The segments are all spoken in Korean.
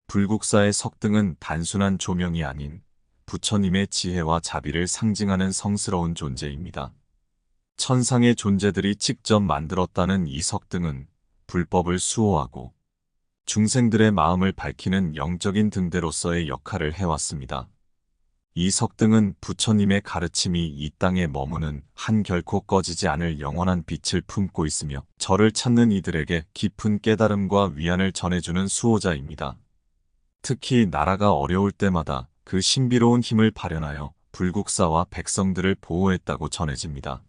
불국사의 석등은 단순한 조명이 아닌 부처님의 지혜와 자비를 상징하는 성스러운 존재입니다. 천상의 존재들이 직접 만들었다는 이 석등은 불법을 수호하고 중생들의 마음을 밝히는 영적인 등대로서의 역할을 해왔습니다. 이 석등은 부처님의 가르침이 이 땅에 머무는 한 결코 꺼지지 않을 영원한 빛을 품고 있으며 저를 찾는 이들에게 깊은 깨달음과 위안을 전해주는 수호자입니다. 특히 나라가 어려울 때마다 그 신비로운 힘을 발현하여 불국사와 백성들을 보호했다고 전해집니다.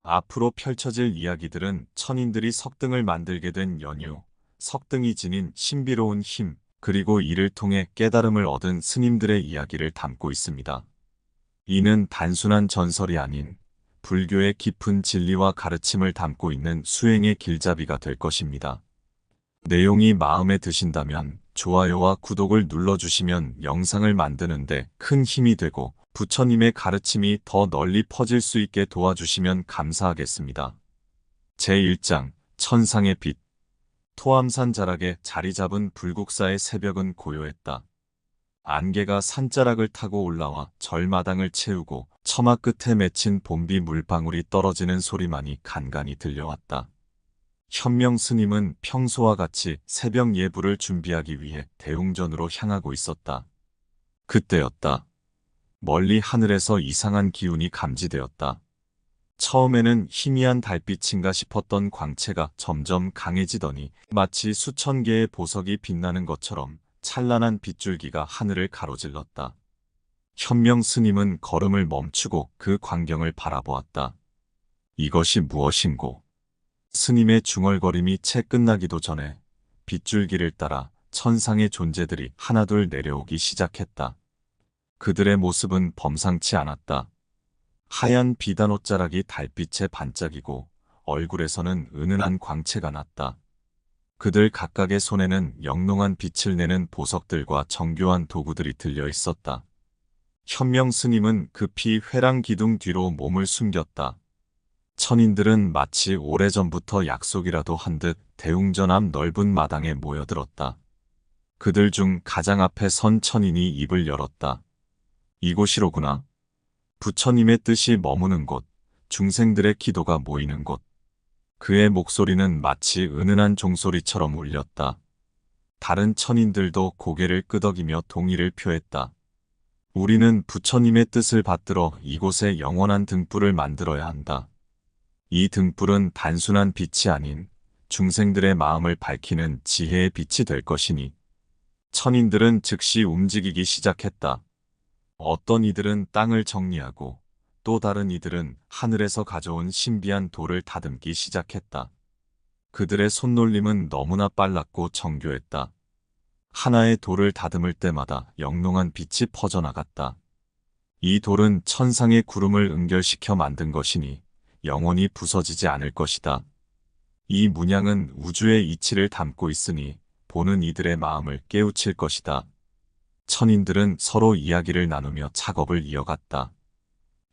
앞으로 펼쳐질 이야기들은 천인들이 석등을 만들게 된 연유, 석등이 지닌 신비로운 힘, 그리고 이를 통해 깨달음을 얻은 스님들의 이야기를 담고 있습니다. 이는 단순한 전설이 아닌 불교의 깊은 진리와 가르침을 담고 있는 수행의 길잡이가 될 것입니다. 내용이 마음에 드신다면 좋아요와 구독을 눌러주시면 영상을 만드는데 큰 힘이 되고 부처님의 가르침이 더 널리 퍼질 수 있게 도와주시면 감사하겠습니다. 제1장 천상의 빛. 토암산 자락에 자리 잡은 불국사의 새벽은 고요했다. 안개가 산자락을 타고 올라와 절마당을 채우고 처마 끝에 맺힌 봄비 물방울이 떨어지는 소리만이 간간히 들려왔다. 현명 스님은 평소와 같이 새벽 예불을 준비하기 위해 대웅전으로 향하고 있었다. 그때였다. 멀리 하늘에서 이상한 기운이 감지되었다. 처음에는 희미한 달빛인가 싶었던 광채가 점점 강해지더니 마치 수천 개의 보석이 빛나는 것처럼 찬란한 빗줄기가 하늘을 가로질렀다. 현명 스님은 걸음을 멈추고 그 광경을 바라보았다. 이것이 무엇인고? 스님의 중얼거림이 채 끝나기도 전에 빗줄기를 따라 천상의 존재들이 하나둘 내려오기 시작했다. 그들의 모습은 범상치 않았다. 하얀 비단 옷자락이 달빛에 반짝이고 얼굴에서는 은은한 광채가 났다. 그들 각각의 손에는 영롱한 빛을 내는 보석들과 정교한 도구들이 들려 있었다. 현명 스님은 급히 회랑 기둥 뒤로 몸을 숨겼다. 천인들은 마치 오래전부터 약속이라도 한 듯 대웅전 앞 넓은 마당에 모여들었다. 그들 중 가장 앞에 선 천인이 입을 열었다. 이곳이로구나. 부처님의 뜻이 머무는 곳, 중생들의 기도가 모이는 곳. 그의 목소리는 마치 은은한 종소리처럼 울렸다. 다른 천인들도 고개를 끄덕이며 동의를 표했다. 우리는 부처님의 뜻을 받들어 이곳에 영원한 등불을 만들어야 한다. 이 등불은 단순한 빛이 아닌 중생들의 마음을 밝히는 지혜의 빛이 될 것이니. 천인들은 즉시 움직이기 시작했다. 어떤 이들은 땅을 정리하고 또 다른 이들은 하늘에서 가져온 신비한 돌을 다듬기 시작했다. 그들의 손놀림은 너무나 빨랐고 정교했다. 하나의 돌을 다듬을 때마다 영롱한 빛이 퍼져나갔다. 이 돌은 천상의 구름을 응결시켜 만든 것이니 영원히 부서지지 않을 것이다. 이 문양은 우주의 이치를 담고 있으니 보는 이들의 마음을 깨우칠 것이다. 천인들은 서로 이야기를 나누며 작업을 이어갔다.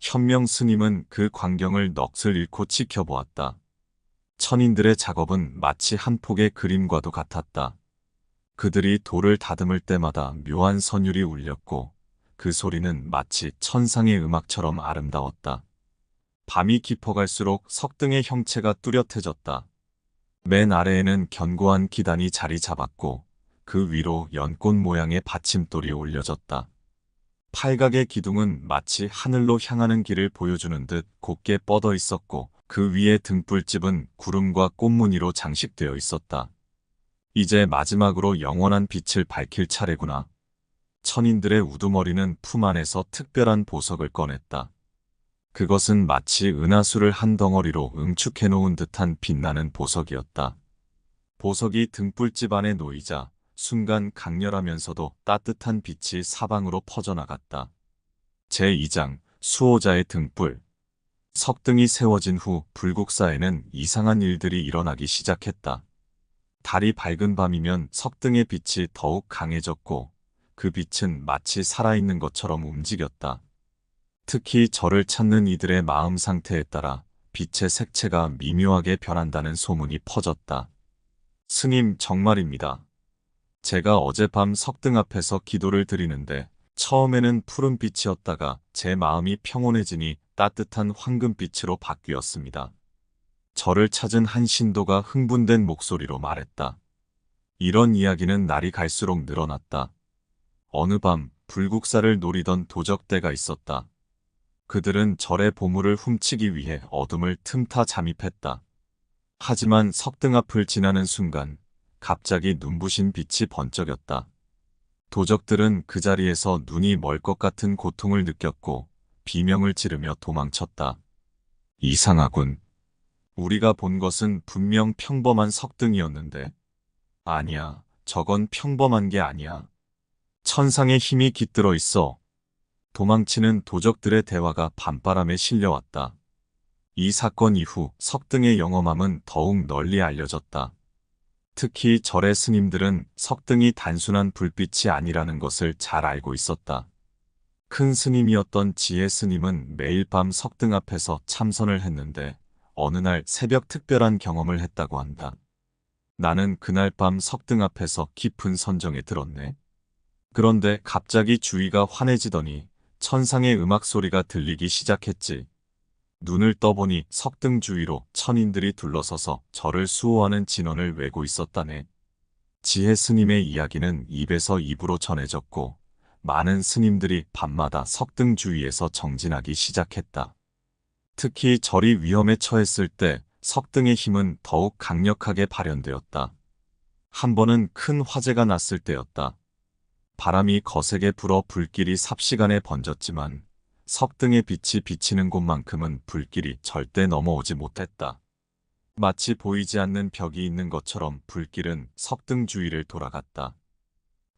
현명 스님은 그 광경을 넋을 잃고 지켜보았다. 천인들의 작업은 마치 한 폭의 그림과도 같았다. 그들이 돌을 다듬을 때마다 묘한 선율이 울렸고 그 소리는 마치 천상의 음악처럼 아름다웠다. 밤이 깊어갈수록 석등의 형체가 뚜렷해졌다. 맨 아래에는 견고한 기단이 자리 잡았고 그 위로 연꽃 모양의 받침돌이 올려졌다. 팔각의 기둥은 마치 하늘로 향하는 길을 보여주는 듯 곧게 뻗어 있었고 그 위에 등불집은 구름과 꽃무늬로 장식되어 있었다. 이제 마지막으로 영원한 빛을 밝힐 차례구나. 천인들의 우두머리는 품 안에서 특별한 보석을 꺼냈다. 그것은 마치 은하수를 한 덩어리로 응축해 놓은 듯한 빛나는 보석이었다. 보석이 등불집 안에 놓이자 순간 강렬하면서도 따뜻한 빛이 사방으로 퍼져나갔다. 제2장 수호자의 등불. 석등이 세워진 후 불국사에는 이상한 일들이 일어나기 시작했다. 달이 밝은 밤이면 석등의 빛이 더욱 강해졌고 그 빛은 마치 살아있는 것처럼 움직였다. 특히 저를 찾는 이들의 마음 상태에 따라 빛의 색채가 미묘하게 변한다는 소문이 퍼졌다. 스님 정말입니다. 제가 어젯밤 석등 앞에서 기도를 드리는데 처음에는 푸른빛이었다가 제 마음이 평온해지니 따뜻한 황금빛으로 바뀌었습니다. 저를 찾은 한 신도가 흥분된 목소리로 말했다. 이런 이야기는 날이 갈수록 늘어났다. 어느 밤 불국사를 노리던 도적대가 있었다. 그들은 절의 보물을 훔치기 위해 어둠을 틈타 잠입했다. 하지만 석등 앞을 지나는 순간 갑자기 눈부신 빛이 번쩍였다. 도적들은 그 자리에서 눈이 멀 것 같은 고통을 느꼈고 비명을 지르며 도망쳤다. 이상하군. 우리가 본 것은 분명 평범한 석등이었는데. 아니야, 저건 평범한 게 아니야. 천상의 힘이 깃들어 있어. 도망치는 도적들의 대화가 밤바람에 실려왔다. 이 사건 이후 석등의 영험함은 더욱 널리 알려졌다. 특히 절의 스님들은 석등이 단순한 불빛이 아니라는 것을 잘 알고 있었다. 큰 스님이었던 지혜 스님은 매일 밤 석등 앞에서 참선을 했는데 어느 날 새벽 특별한 경험을 했다고 한다. 나는 그날 밤 석등 앞에서 깊은 선정에 들었네. 그런데 갑자기 주위가 환해지더니 천상의 음악 소리가 들리기 시작했지. 눈을 떠보니 석등 주위로 천인들이 둘러서서 저를 수호하는 진원을 외고 있었다네. 지혜 스님의 이야기는 입에서 입으로 전해졌고 많은 스님들이 밤마다 석등 주위에서 정진하기 시작했다. 특히 절이 위험에 처했을 때 석등의 힘은 더욱 강력하게 발현되었다. 한 번은 큰 화재가 났을 때였다. 바람이 거세게 불어 불길이 삽시간에 번졌지만 석등의 빛이 비치는 곳만큼은 불길이 절대 넘어오지 못했다. 마치 보이지 않는 벽이 있는 것처럼 불길은 석등 주위를 돌아갔다.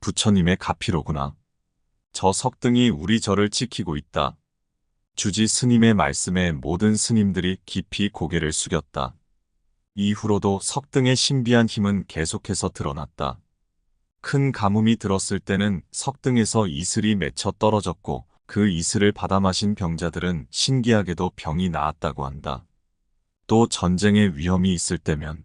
부처님의 가피로구나. 저 석등이 우리 절을 지키고 있다. 주지 스님의 말씀에 모든 스님들이 깊이 고개를 숙였다. 이후로도 석등의 신비한 힘은 계속해서 드러났다. 큰 가뭄이 들었을 때는 석등에서 이슬이 맺혀 떨어졌고 그 이슬을 받아 마신 병자들은 신기하게도 병이 나았다고 한다. 또 전쟁의 위험이 있을 때면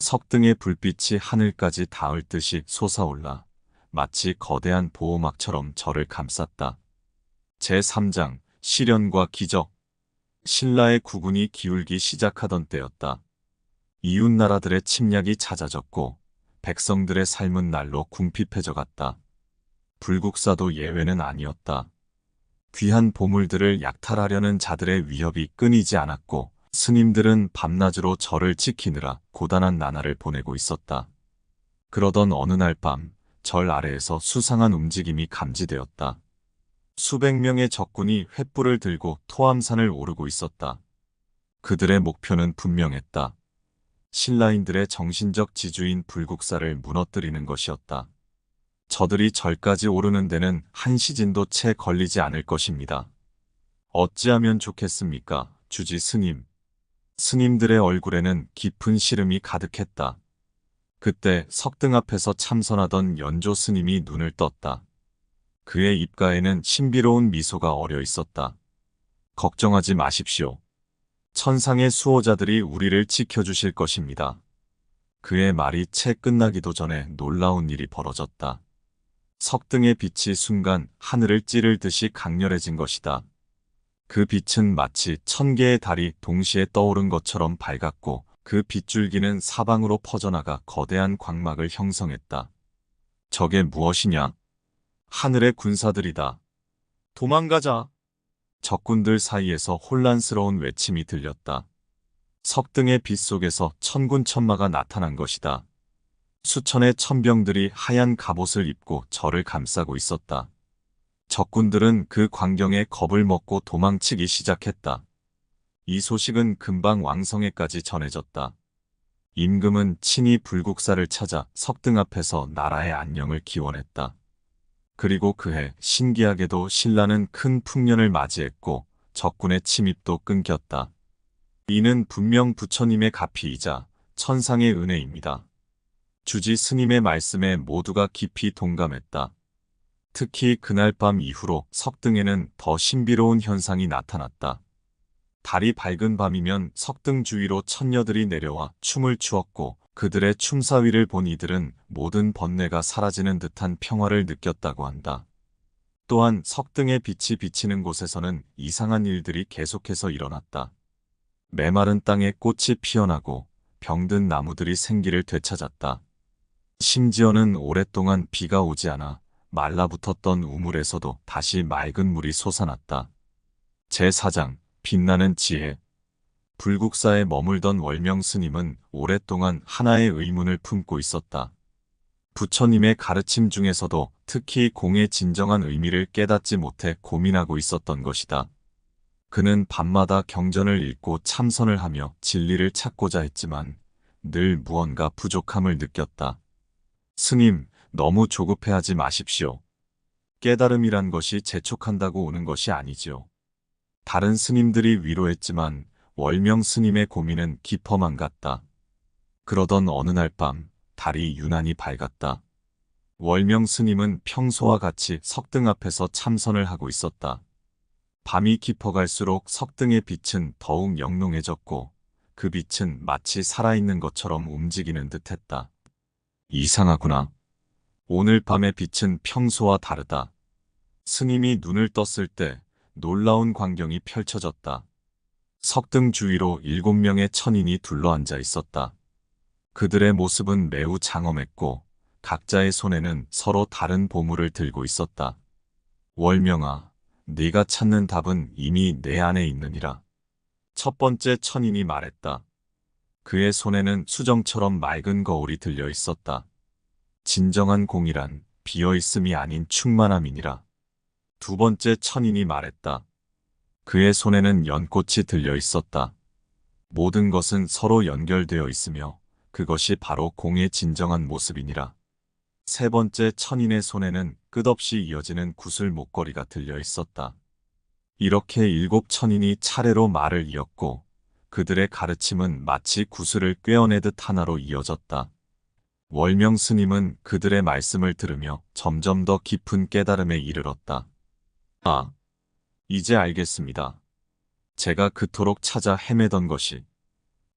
석등의 불빛이 하늘까지 닿을 듯이 솟아올라 마치 거대한 보호막처럼 저를 감쌌다. 제3장 시련과 기적. 신라의 국운이 기울기 시작하던 때였다. 이웃 나라들의 침략이 잦아졌고 백성들의 삶은 날로 궁핍해져 갔다. 불국사도 예외는 아니었다. 귀한 보물들을 약탈하려는 자들의 위협이 끊이지 않았고 스님들은 밤낮으로 절을 지키느라 고단한 나날을 보내고 있었다. 그러던 어느 날 밤, 절 아래에서 수상한 움직임이 감지되었다. 수백 명의 적군이 횃불을 들고 토암산을 오르고 있었다. 그들의 목표는 분명했다. 신라인들의 정신적 지주인 불국사를 무너뜨리는 것이었다. 저들이 절까지 오르는 데는 한 시진도 채 걸리지 않을 것입니다. 어찌하면 좋겠습니까, 주지 스님. 스님들의 얼굴에는 깊은 시름이 가득했다. 그때 석등 앞에서 참선하던 연조 스님이 눈을 떴다. 그의 입가에는 신비로운 미소가 어려 있었다. 걱정하지 마십시오. 천상의 수호자들이 우리를 지켜주실 것입니다. 그의 말이 채 끝나기도 전에 놀라운 일이 벌어졌다. 석등의 빛이 순간 하늘을 찌를 듯이 강렬해진 것이다. 그 빛은 마치 1000개의 달이 동시에 떠오른 것처럼 밝았고 그 빗줄기는 사방으로 퍼져나가 거대한 광막을 형성했다. 저게 무엇이냐? 하늘의 군사들이다. 도망가자. 적군들 사이에서 혼란스러운 외침이 들렸다. 석등의 빛 속에서 천군천마가 나타난 것이다. 수천의 천병들이 하얀 갑옷을 입고 저를 감싸고 있었다. 적군들은 그 광경에 겁을 먹고 도망치기 시작했다. 이 소식은 금방 왕성에까지 전해졌다. 임금은 친히 불국사를 찾아 석등 앞에서 나라의 안녕을 기원했다. 그리고 그해 신기하게도 신라는 큰 풍년을 맞이했고 적군의 침입도 끊겼다. 이는 분명 부처님의 가피이자 천상의 은혜입니다. 주지 스님의 말씀에 모두가 깊이 동감했다. 특히 그날 밤 이후로 석등에는 더 신비로운 현상이 나타났다. 달이 밝은 밤이면 석등 주위로 천녀들이 내려와 춤을 추었고 그들의 춤사위를 본 이들은 모든 번뇌가 사라지는 듯한 평화를 느꼈다고 한다. 또한 석등의 빛이 비치는 곳에서는 이상한 일들이 계속해서 일어났다. 메마른 땅에 꽃이 피어나고 병든 나무들이 생기를 되찾았다. 심지어는 오랫동안 비가 오지 않아 말라붙었던 우물에서도 다시 맑은 물이 솟아났다. 제4장 빛나는 지혜. 불국사에 머물던 월명 스님은 오랫동안 하나의 의문을 품고 있었다. 부처님의 가르침 중에서도 특히 공의 진정한 의미를 깨닫지 못해 고민하고 있었던 것이다. 그는 밤마다 경전을 읽고 참선을 하며 진리를 찾고자 했지만 늘 무언가 부족함을 느꼈다. 스님, 너무 조급해하지 마십시오. 깨달음이란 것이 재촉한다고 오는 것이 아니지요. 다른 스님들이 위로했지만 월명 스님의 고민은 깊어만 갔다. 그러던 어느 날 밤, 달이 유난히 밝았다. 월명 스님은 평소와 같이 석등 앞에서 참선을 하고 있었다. 밤이 깊어갈수록 석등의 빛은 더욱 영롱해졌고 그 빛은 마치 살아있는 것처럼 움직이는 듯했다. 이상하구나. 오늘 밤의 빛은 평소와 다르다. 스님이 눈을 떴을 때 놀라운 광경이 펼쳐졌다. 석등 주위로 7명의 천인이 둘러앉아 있었다. 그들의 모습은 매우 장엄했고 각자의 손에는 서로 다른 보물을 들고 있었다. 월명아, 네가 찾는 답은 이미 내 안에 있느니라. 첫 번째 천인이 말했다. 그의 손에는 수정처럼 맑은 거울이 들려 있었다. 진정한 공이란 비어있음이 아닌 충만함이니라. 두 번째 천인이 말했다. 그의 손에는 연꽃이 들려 있었다. 모든 것은 서로 연결되어 있으며 그것이 바로 공의 진정한 모습이니라. 세 번째 천인의 손에는 끝없이 이어지는 구슬 목걸이가 들려 있었다. 이렇게 7천인이 차례로 말을 이었고 그들의 가르침은 마치 구슬을 꿰어내듯 하나로 이어졌다. 월명 스님은 그들의 말씀을 들으며 점점 더 깊은 깨달음에 이르렀다. 아, 이제 알겠습니다. 제가 그토록 찾아 헤매던 것이.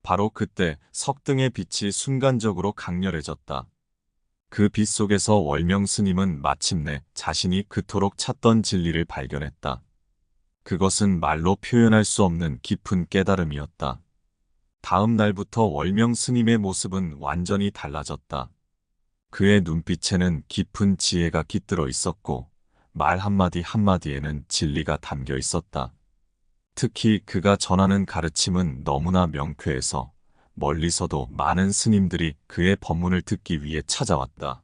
바로 그때 석등의 빛이 순간적으로 강렬해졌다. 그 빛 속에서 월명 스님은 마침내 자신이 그토록 찾던 진리를 발견했다. 그것은 말로 표현할 수 없는 깊은 깨달음이었다. 다음 날부터 월명 스님의 모습은 완전히 달라졌다. 그의 눈빛에는 깊은 지혜가 깃들어 있었고 말 한마디 한마디에는 진리가 담겨 있었다. 특히 그가 전하는 가르침은 너무나 명쾌해서 멀리서도 많은 스님들이 그의 법문을 듣기 위해 찾아왔다.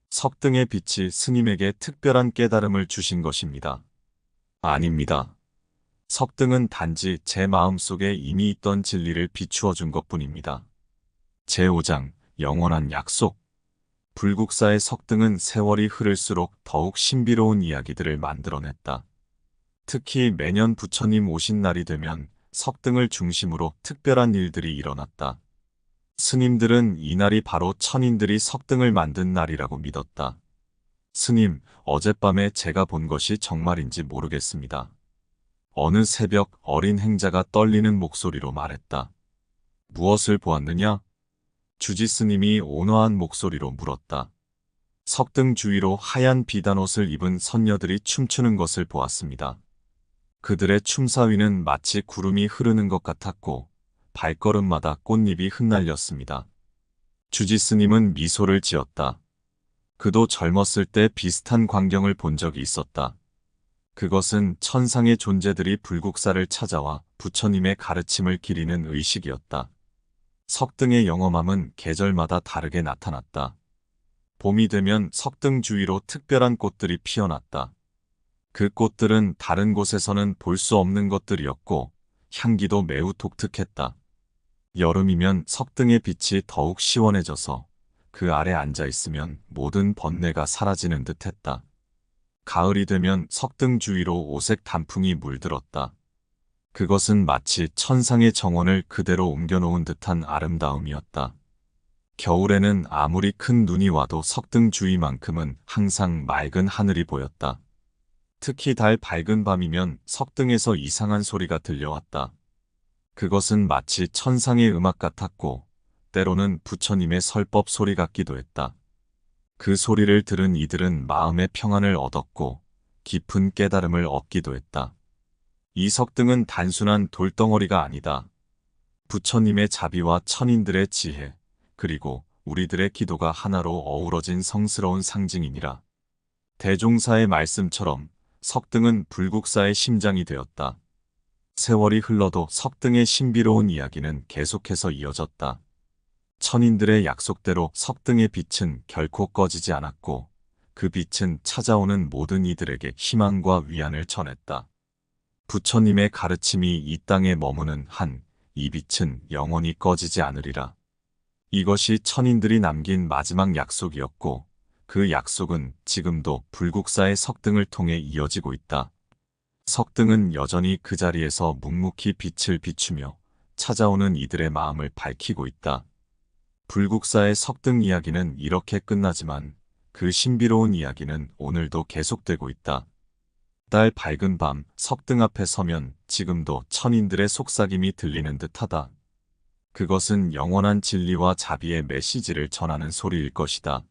석등의 빛이 스님에게 특별한 깨달음을 주신 것입니다. 아닙니다. 석등은 단지 제 마음속에 이미 있던 진리를 비추어 준 것뿐입니다. 제5장 영원한 약속. 불국사의 석등은 세월이 흐를수록 더욱 신비로운 이야기들을 만들어냈다. 특히 매년 부처님 오신 날이 되면 석등을 중심으로 특별한 일들이 일어났다. 스님들은 이날이 바로 천인들이 석등을 만든 날이라고 믿었다. 스님, 어젯밤에 제가 본 것이 정말인지 모르겠습니다. 어느 새벽 어린 행자가 떨리는 목소리로 말했다. 무엇을 보았느냐? 주지 스님이 온화한 목소리로 물었다. 석등 주위로 하얀 비단옷을 입은 선녀들이 춤추는 것을 보았습니다. 그들의 춤사위는 마치 구름이 흐르는 것 같았고 발걸음마다 꽃잎이 흩날렸습니다. 주지 스님은 미소를 지었다. 그도 젊었을 때 비슷한 광경을 본 적이 있었다. 그것은 천상의 존재들이 불국사를 찾아와 부처님의 가르침을 기리는 의식이었다. 석등의 영험함은 계절마다 다르게 나타났다. 봄이 되면 석등 주위로 특별한 꽃들이 피어났다. 그 꽃들은 다른 곳에서는 볼 수 없는 것들이었고 향기도 매우 독특했다. 여름이면 석등의 빛이 더욱 시원해져서 그 아래 앉아 있으면 모든 번뇌가 사라지는 듯했다. 가을이 되면 석등 주위로 오색 단풍이 물들었다. 그것은 마치 천상의 정원을 그대로 옮겨놓은 듯한 아름다움이었다. 겨울에는 아무리 큰 눈이 와도 석등 주위만큼은 항상 맑은 하늘이 보였다. 특히 달 밝은 밤이면 석등에서 이상한 소리가 들려왔다. 그것은 마치 천상의 음악 같았고 때로는 부처님의 설법 소리 같기도 했다. 그 소리를 들은 이들은 마음의 평안을 얻었고 깊은 깨달음을 얻기도 했다. 이 석등은 단순한 돌덩어리가 아니다. 부처님의 자비와 천인들의 지혜, 그리고 우리들의 기도가 하나로 어우러진 성스러운 상징이니라. 대종사의 말씀처럼 석등은 불국사의 심장이 되었다. 세월이 흘러도 석등의 신비로운 이야기는 계속해서 이어졌다. 천인들의 약속대로 석등의 빛은 결코 꺼지지 않았고 그 빛은 찾아오는 모든 이들에게 희망과 위안을 전했다. 부처님의 가르침이 이 땅에 머무는 한 이 빛은 영원히 꺼지지 않으리라. 이것이 천인들이 남긴 마지막 약속이었고 그 약속은 지금도 불국사의 석등을 통해 이어지고 있다. 석등은 여전히 그 자리에서 묵묵히 빛을 비추며 찾아오는 이들의 마음을 밝히고 있다. 불국사의 석등 이야기는 이렇게 끝나지만 그 신비로운 이야기는 오늘도 계속되고 있다. 달 밝은 밤 석등 앞에 서면 지금도 천인들의 속삭임이 들리는 듯하다. 그것은 영원한 진리와 자비의 메시지를 전하는 소리일 것이다.